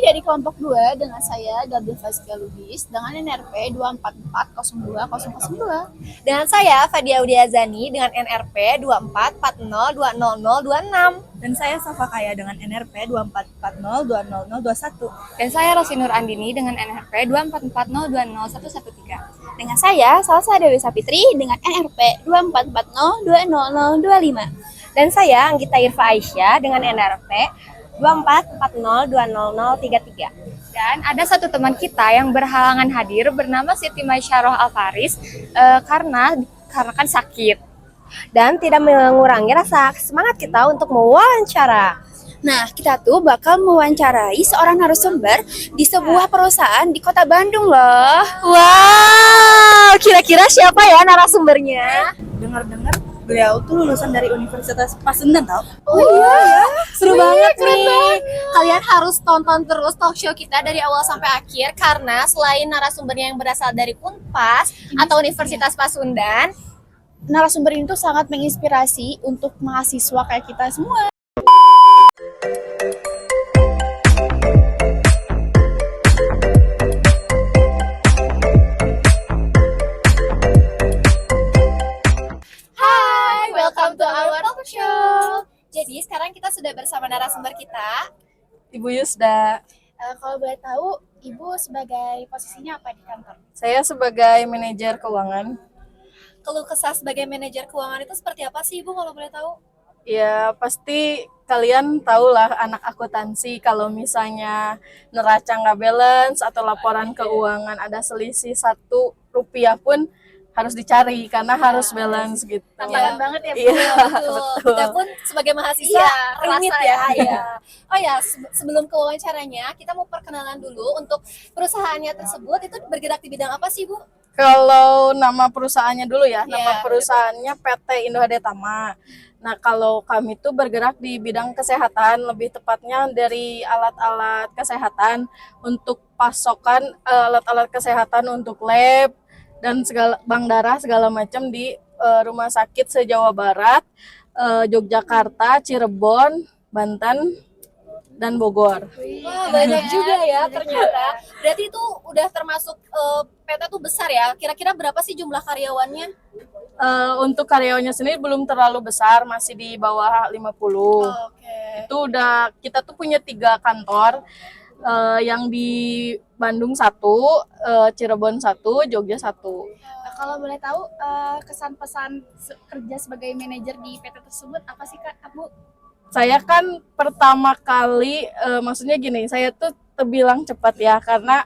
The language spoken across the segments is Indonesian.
ya di kelompok 2 dengan saya Gabriel Faskia Lubis dengan NRP 2440202. Dengan saya Fadia Udiazani dengan NRP 24402026. Dan saya Safa Kaya dengan NRP 24402021. Dan saya Rosinur Andini dengan NRP 2440201113. Dengan saya Salsa Dewi Sapitri dengan NRP 24402025. Dan saya Anggita Irfa Aisyah dengan NRP 24402033. Dan ada satu teman kita yang berhalangan hadir bernama Siti Maisyarah Alfaris karena kan sakit. Dan tidak mengurangi rasa semangat kita untuk mewawancara. Nah, kita tuh bakal mewawancarai seorang narasumber di sebuah perusahaan di Kota Bandung loh. Wow, kira-kira siapa ya narasumbernya? Dengar-dengar beliau tuh lulusan dari Universitas Pasundan tau? Oh iya, seru banget keren nih. banget. Kalian harus tonton terus talk show kita dari awal sampai akhir karena selain narasumbernya yang berasal dari Unpas atau Universitas Pasundan, narasumber ini tuh sangat menginspirasi untuk mahasiswa kayak kita semua. Hai, welcome to our talk show. Jadi sekarang kita sudah bersama narasumber kita. Ibu Yusda. Kalau boleh tahu, Ibu sebagai posisinya apa di kantor? Saya sebagai manajer keuangan. Keluh kesah sebagai manajer keuangan itu seperti apa sih Ibu kalau boleh tahu? Ya pasti kalian tahulah anak akuntansi kalau misalnya neraca nggak balance atau laporan keuangan ada selisih Rp1 pun harus dicari karena harus balance gitu. Tantangan banget ya Bu. Iya, Betul. Kita pun sebagai mahasiswa rumit rasa ya. Iya. Oh ya, sebelum ke wawancaranya, kita mau perkenalan dulu untuk perusahaannya tersebut itu bergerak di bidang apa sih Bu? Kalau nama perusahaannya dulu ya, nama Iya, perusahaannya PT Indo HD Tama. Nah, kalau kami tuh bergerak di bidang kesehatan, lebih tepatnya dari alat-alat kesehatan untuk pasokan alat-alat kesehatan untuk lab dan segala bank darah segala macam di rumah sakit se-Jawa Barat, Yogyakarta, Cirebon, Banten, dan Bogor. Wah, banyak juga ya ternyata. Berarti itu udah termasuk PT tuh besar ya. Kira-kira berapa sih jumlah karyawannya? Untuk karyawannya sendiri belum terlalu besar, masih di bawah 50. Oke. Itu udah kita tuh punya 3 kantor, yang di Bandung 1, Cirebon 1, Jogja 1. Nah, kalau boleh tahu kesan pesan kerja sebagai manajer di PT tersebut apa sih Kak Bu? Saya kan pertama kali, maksudnya gini, saya tuh terbilang cepat ya karena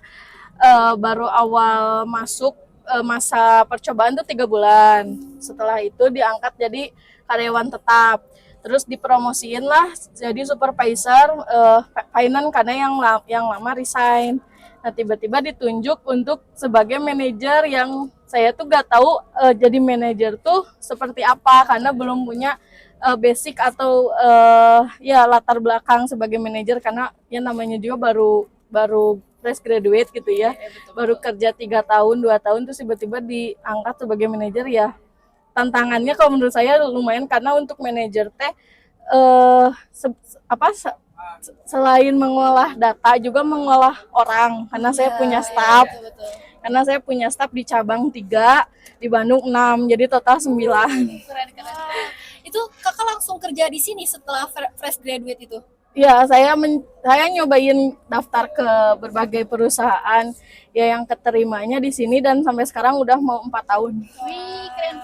baru awal masuk masa percobaan tuh 3 bulan. Setelah itu diangkat jadi karyawan tetap. Terus dipromosiin lah jadi supervisor finance karena yang lama resign. Nah, tiba-tiba ditunjuk untuk sebagai manajer yang saya tuh gak tahu jadi manajer tuh seperti apa karena belum punya basic atau ya latar belakang sebagai manajer karena ya namanya juga baru fresh graduate gitu ya. Baru kerja 3 tahun, 2 tahun terus tiba-tiba diangkat sebagai manajer ya. Tantangannya kalau menurut saya lumayan karena untuk manajer teh selain mengolah data juga mengolah orang karena saya punya staff. Betul. Karena saya punya staff di cabang 3, di Bandung 6, jadi total 9. Keren. Itu Kakak langsung kerja di sini setelah fresh graduate itu? Ya, saya nyobain daftar ke berbagai perusahaan ya yang keterimanya di sini dan sampai sekarang udah mau 4 tahun. Wih, keren.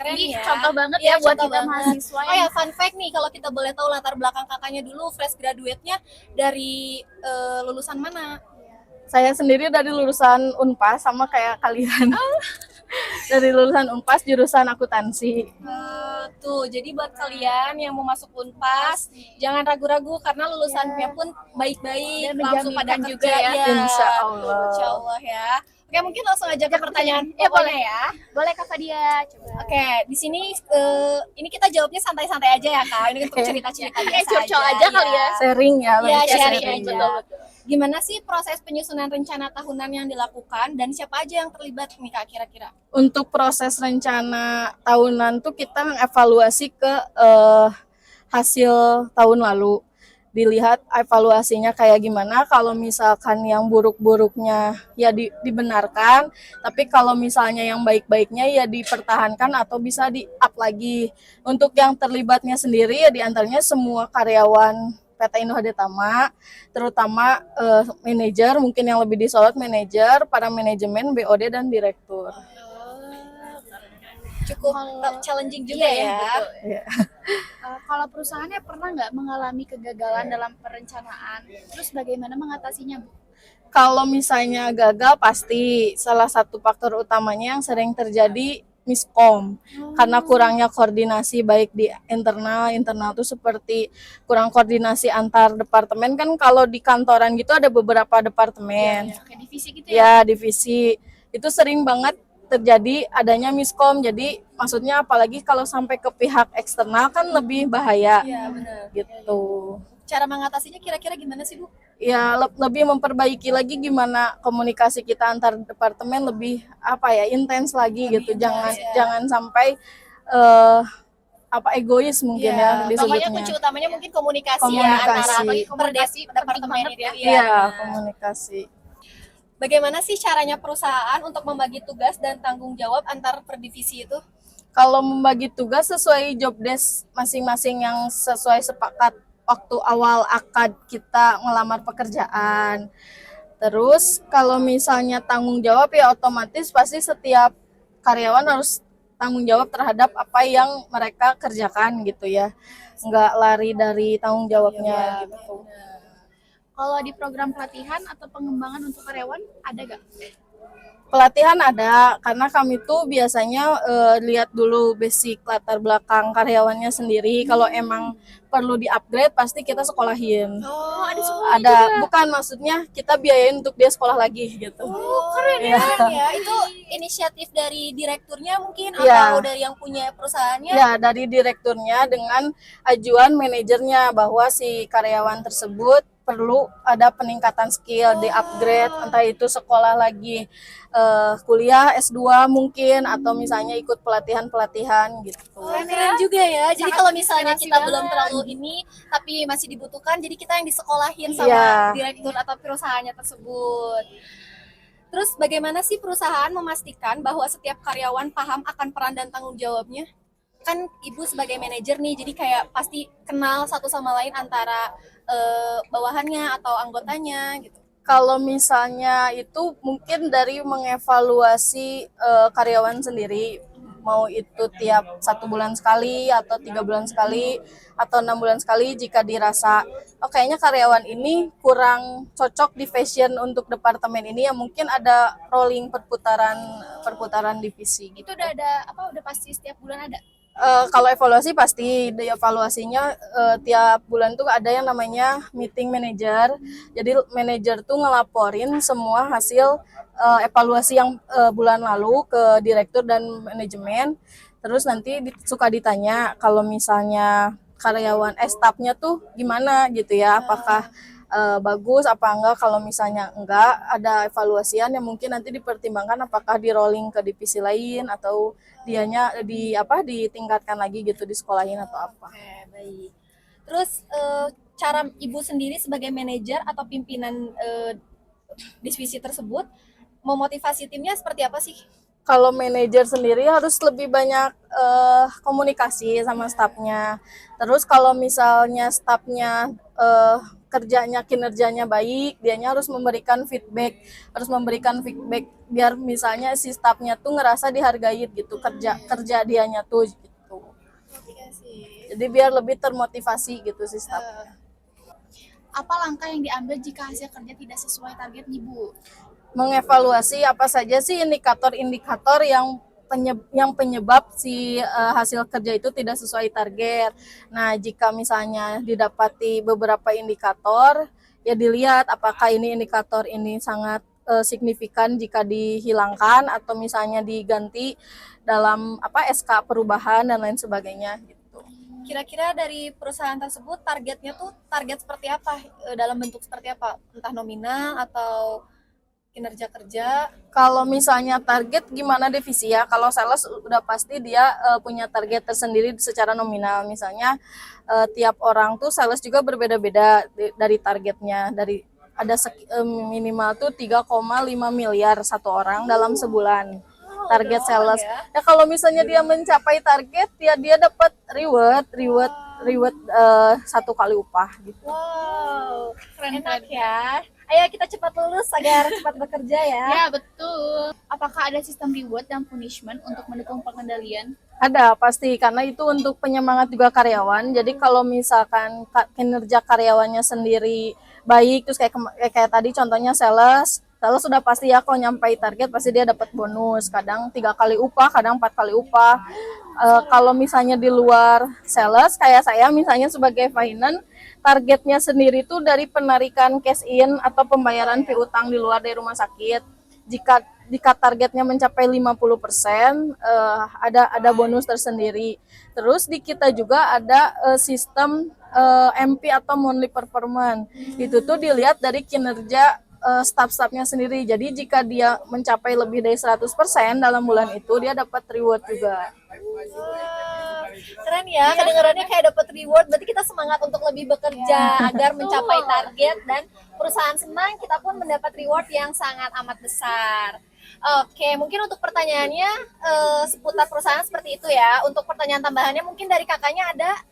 Ini ya. contoh banget Iya, ya buat contoh kita banget. mahasiswa. Oh ya, fun fact nih kalau kita boleh tahu latar belakang kakaknya dulu fresh graduate-nya dari lulusan mana? Saya sendiri dari lulusan Unpas sama kayak kalian. Dari lulusan Unpas jurusan akuntansi. Tuh, jadi buat kalian yang mau masuk Unpas, jangan ragu-ragu karena lulusannya pun baik-baik, Dan langsung pada menjaminkan kerja juga ya. Insya Allah. Insya Allah ya. Oke, mungkin langsung aja ke pertanyaan. Boleh ya. Boleh Kak Fadia, coba. Oke, di sini ini kita jawabnya santai-santai aja ya Kak. Ini untuk cerita-cerita biasa curcol aja kali ya. Sharing ya, Iya, lebih ke sharing sharing. aja. Gimana sih proses penyusunan rencana tahunan yang dilakukan dan siapa aja yang terlibat nih Kak kira-kira? Untuk proses rencana tahunan tuh kita mengevaluasi ke hasil tahun lalu. dilihat evaluasinya kayak gimana. Kalau misalkan yang buruk-buruknya ya dibenarkan, tapi kalau misalnya yang baik-baiknya ya dipertahankan atau bisa di-up lagi. Untuk yang terlibatnya sendiri ya diantaranya semua karyawan PT Indo HD Tama, terutama manajer, mungkin yang lebih disorot manajer, para manajemen, BOD, dan direktur. Cukup challenging juga ya. Betul, ya. Kalau perusahaannya pernah nggak mengalami kegagalan dalam perencanaan? Terus bagaimana mengatasinya, Bu? Kalau misalnya gagal, pasti salah satu faktor utamanya yang sering terjadi miskom, karena kurangnya koordinasi baik di internal tuh seperti kurang koordinasi antar departemen. Kan kalau di kantoran gitu ada beberapa departemen, Kayak divisi gitu ya? ya divisi, itu sering banget terjadi adanya miskom. Jadi maksudnya apalagi kalau sampai ke pihak eksternal kan lebih bahaya Iya, benar. gitu. Cara mengatasinya kira-kira gimana sih, Bu? Ya lebih memperbaiki lagi gimana komunikasi kita antar departemen lebih intens lagi gitu. Jangan sampai egois mungkin ya Pokoknya disebutnya. kunci utamanya mungkin komunikasi, ya Komunikasi. antara Komunikasi departemen itu ya. Iya, komunikasi. Bagaimana sih caranya perusahaan untuk membagi tugas dan tanggung jawab antar per divisi itu? Kalau membagi tugas sesuai job desk masing-masing yang sesuai sepakat waktu awal akad kita ngelamar pekerjaan. Terus kalau misalnya tanggung jawab ya otomatis pasti setiap karyawan harus tanggung jawab terhadap apa yang mereka kerjakan gitu ya. Nggak lari dari tanggung jawabnya gitu. Kalau di program pelatihan atau pengembangan untuk karyawan ada nggak? Pelatihan ada, karena kami tuh biasanya lihat dulu basic latar belakang karyawannya sendiri. Kalau emang perlu di-upgrade pasti kita sekolahin. Oh, ada Ada, bukan maksudnya kita biayain untuk dia sekolah lagi gitu. keren Iya. ya. Itu inisiatif dari direkturnya mungkin Iya. atau dari yang punya perusahaannya? Ya, dari direkturnya dengan ajuan manajernya bahwa si karyawan tersebut perlu ada peningkatan skill, di-upgrade, entah itu sekolah lagi, kuliah S2 mungkin, atau misalnya ikut pelatihan-pelatihan gitu. Keren juga ya. Jadi kalau misalnya inspirasi kita banget. belum terlalu ini tapi masih dibutuhkan, jadi kita yang disekolahin sama Iya. direktur atau perusahaannya tersebut. Terus bagaimana sih perusahaan memastikan bahwa setiap karyawan paham akan peran dan tanggung jawabnya? Kan Ibu sebagai manajer nih, jadi kayak pasti kenal satu sama lain antara bawahannya atau anggotanya gitu. Kalau misalnya itu mungkin dari mengevaluasi karyawan sendiri, mau itu tiap 1 bulan sekali atau 3 bulan sekali atau 6 bulan sekali. Jika dirasa kayaknya karyawan ini kurang cocok di fashion untuk departemen ini, ya mungkin ada rolling perputaran divisi gitu. Itu udah pasti setiap bulan ada? Kalau evaluasi pasti, di evaluasinya tiap bulan tuh ada yang namanya meeting manager. Jadi manajer tuh ngelaporin semua hasil evaluasi yang bulan lalu ke direktur dan manajemen. Terus nanti suka ditanya kalau misalnya karyawan staffnya tuh gimana gitu ya, apakah bagus apa enggak. Kalau misalnya enggak, ada evaluasian yang mungkin nanti dipertimbangkan apakah di rolling ke divisi lain atau dianya ditingkatkan lagi gitu, di sekolahin atau apa. Oke, baik. Terus cara Ibu sendiri sebagai manajer atau pimpinan divisi tersebut memotivasi timnya seperti apa sih? Kalau manajer sendiri harus lebih banyak komunikasi sama stafnya. Terus kalau misalnya stafnya kinerjanya baik, dianya harus memberikan feedback biar misalnya si stafnya tuh ngerasa dihargai gitu, kerja dianya tuh gitu. Oke sih. Jadi biar lebih termotivasi gitu si stafnya. Apa langkah yang diambil jika hasil kerja tidak sesuai target nih, Bu? Mengevaluasi apa saja sih indikator-indikator yang penyebab si hasil kerja itu tidak sesuai target. Nah, jika misalnya didapati beberapa indikator, ya dilihat apakah ini indikator ini sangat signifikan jika dihilangkan atau misalnya diganti dalam SK perubahan dan lain sebagainya gitu. Kira-kira dari perusahaan tersebut targetnya tuh target seperti apa? Dalam bentuk seperti apa? Entah nominal atau kinerja kerja. Kalau misalnya target gimana divisi ya? Kalau sales udah pasti dia punya target tersendiri secara nominal. Misalnya tiap orang tuh sales juga berbeda-beda dari targetnya. Dari ada minimal tuh 3,5 miliar satu orang dalam sebulan. Target sales. Ya kalau misalnya dia mencapai target, ya dia dapat reward satu kali upah gitu. Wow, Keren, enak keren. ya. Ayo kita cepat lulus agar cepat bekerja ya. Ya, betul. Apakah ada sistem reward dan punishment untuk mendukung pengendalian? Ada pasti karena itu untuk penyemangat juga karyawan. Jadi kalau misalkan kinerja karyawannya sendiri baik, terus kayak tadi contohnya sales sudah pasti ya kalau nyampai target pasti dia dapat bonus. Kadang 3 kali upah, kadang 4 kali upah. Kalau misalnya di luar sales kayak saya misalnya sebagai finance, targetnya sendiri tuh dari penarikan cash in atau pembayaran piutang di luar dari rumah sakit. Jika targetnya mencapai 50%, ada bonus tersendiri. Terus di kita juga ada sistem MP atau monthly performance. Itu tuh dilihat dari kinerja staff-staffnya sendiri. Jadi jika dia mencapai lebih dari 100% dalam bulan itu, dia dapat reward juga. Wah, keren ya, kedengarannya kayak dapat reward. Berarti kita semangat untuk lebih bekerja agar mencapai target dan perusahaan senang, kita pun mendapat reward yang sangat amat besar. Oke, mungkin untuk pertanyaannya seputar perusahaan seperti itu ya. Untuk pertanyaan tambahannya mungkin dari kakaknya ada?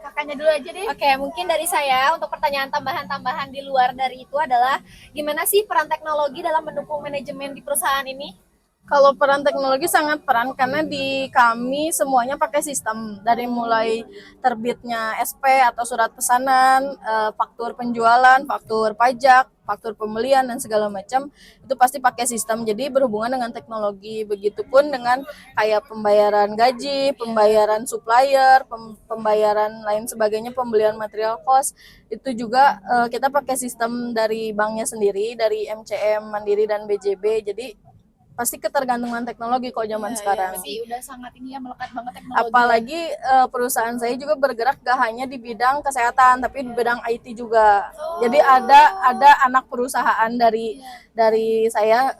Kakaknya dulu aja deh. Oke, mungkin dari saya untuk pertanyaan tambahan-tambahan di luar dari itu adalah gimana sih peran teknologi dalam mendukung manajemen di perusahaan ini? Kalau peran teknologi sangat peran karena di kami semuanya pakai sistem dari mulai terbitnya SP atau surat pesanan, faktur penjualan, faktur pajak, faktur pembelian dan segala macam itu pasti pakai sistem. Jadi berhubungan dengan teknologi. Begitupun dengan kayak pembayaran gaji, pembayaran supplier, pembayaran lain sebagainya, pembelian material cost itu juga kita pakai sistem dari banknya sendiri, dari MCM, Mandiri dan BJB. Jadi pasti ketergantungan teknologi kok zaman sekarang. Sih udah sangat ini ya, melekat banget teknologi. Apalagi perusahaan saya juga bergerak gak hanya di bidang kesehatan tapi di bidang IT juga. Jadi ada anak perusahaan dari saya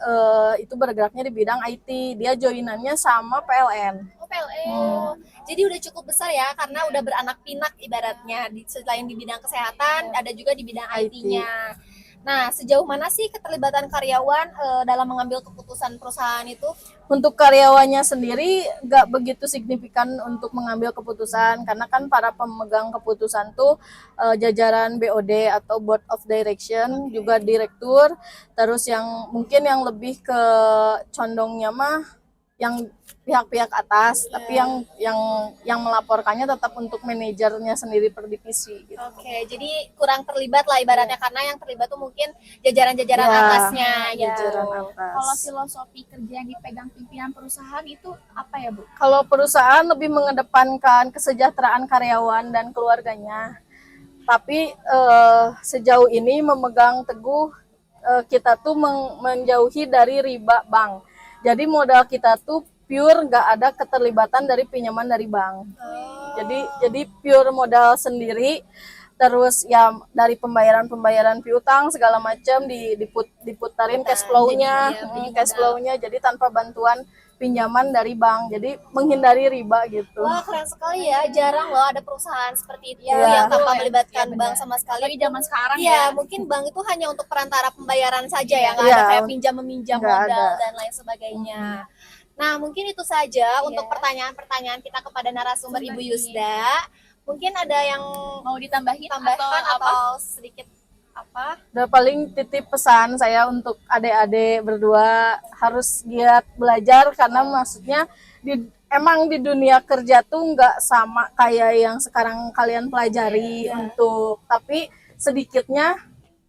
itu bergeraknya di bidang IT. Dia joinannya sama PLN. Oh, PLN. Jadi udah cukup besar ya karena udah beranak pinak ibaratnya. Selain di bidang kesehatan, ada juga di bidang IT-nya. Nah, sejauh mana sih keterlibatan karyawan dalam mengambil keputusan perusahaan itu? Untuk karyawannya sendiri nggak begitu signifikan untuk mengambil keputusan karena kan para pemegang keputusan tuh jajaran BOD atau Board of Direction, juga direktur, terus yang mungkin yang lebih ke condongnya mah yang pihak-pihak atas, tapi yang melaporkannya tetap untuk manajernya sendiri per divisi gitu. Oke, jadi kurang terlibat lah ibaratnya karena yang terlibat tuh mungkin jajaran-jajaran Ya, atasnya jajaran gitu. atas. Kalau filosofi kerja yang dipegang pimpinan perusahaan itu apa ya, Bu? Kalau perusahaan lebih mengedepankan kesejahteraan karyawan dan keluarganya. Tapi sejauh ini memegang teguh kita tuh menjauhi dari riba bank. Jadi modal kita tuh pure, nggak ada keterlibatan dari pinjaman dari bank. Jadi pure modal sendiri. Terus ya dari pembayaran piutang segala macam diputarin cash flow-nya, jadi tanpa bantuan pinjaman dari bank. Jadi menghindari riba gitu. Wah, keren sekali ya. Jarang loh ada perusahaan seperti itu Ya. yang tanpa melibatkan Ya, bank benar. sama sekali. Apalagi zaman sekarang Iya, ya. mungkin bank itu hanya untuk perantara pembayaran saja ya, nggak Iya. ada kayak pinjam meminjam Nggak modal ada. dan lain sebagainya. Nah, mungkin itu saja untuk pertanyaan-pertanyaan kita kepada narasumber Ibu Yusda. Mungkin ada yang Mau ditambahin tambahkan atau apa? atau sedikit apa? Udah paling titip pesan saya untuk adik-adik berdua harus giat belajar karena maksudnya emang di dunia kerja tuh nggak sama kayak yang sekarang kalian pelajari tapi sedikitnya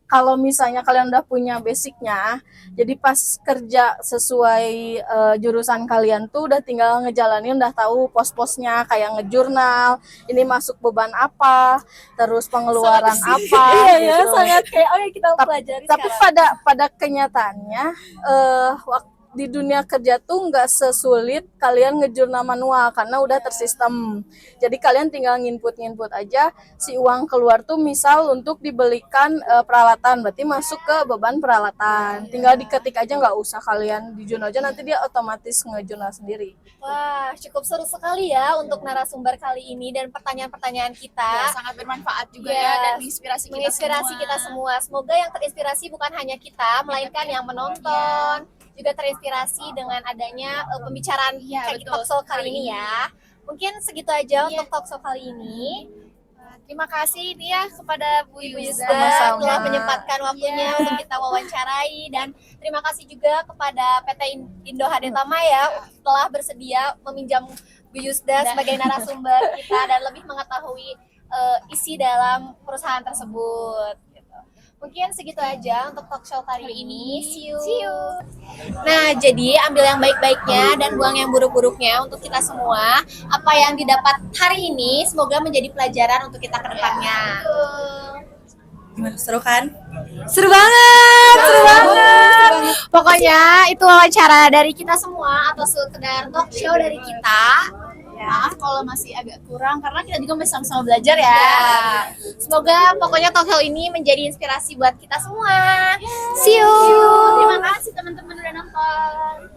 kalau misalnya kalian udah punya basicnya, jadi pas kerja sesuai jurusan kalian tuh udah tinggal ngejalanin, udah tahu pos-posnya kayak ngejurnal, ini masuk beban apa, terus pengeluaran apa. Iya ya, gitu. sangat kayak oh ya kita pelajari Tapi sekarang. pada kenyataannya di dunia kerja tuh nggak sesulit kalian ngejurnal manual karena udah tersistem. Jadi kalian tinggal nginput aja, si uang keluar tuh misal untuk dibelikan peralatan, berarti masuk ke beban peralatan. Tinggal diketik aja, nggak usah kalian di jurnal aja, nanti dia otomatis ngejurnal sendiri. Wah, cukup seru sekali ya untuk narasumber kali ini dan pertanyaan-pertanyaan kita. Ya, sangat bermanfaat juga Yes. ya dan menginspirasi kita semua. Semoga yang terinspirasi bukan hanya kita, melainkan yang menonton juga terinspirasi dengan adanya pembicaraan Iya, kayak betul. talkshow kali ini ya. Mungkin segitu aja Iya. untuk talkshow kali ini. Terima kasih nih ya kepada Bu Ibu Yuza. Yusda Sama-sama. telah menyempatkan waktunya Iya. untuk kita wawancarai, dan terima kasih juga kepada PT Indo Hadetama ya telah bersedia meminjam Bu Yusda sebagai narasumber kita dan lebih mengetahui isi dalam perusahaan tersebut. Gitu. Mungkin segitu aja untuk talk show kali ini. See you. Nah, jadi ambil yang baik-baiknya dan buang yang buruk-buruknya untuk kita semua. Apa yang didapat hari ini semoga menjadi pelajaran untuk kita ke depannya. Gimana, seru kan? Seru banget, seru banget. Pokoknya itu wawancara dari kita semua atau sekedar talk show dari kita. Maaf kalau masih agak kurang karena kita juga masih sama-sama belajar ya. Semoga pokoknya talk show ini menjadi inspirasi buat kita semua. See you. Terima kasih teman-teman udah nonton.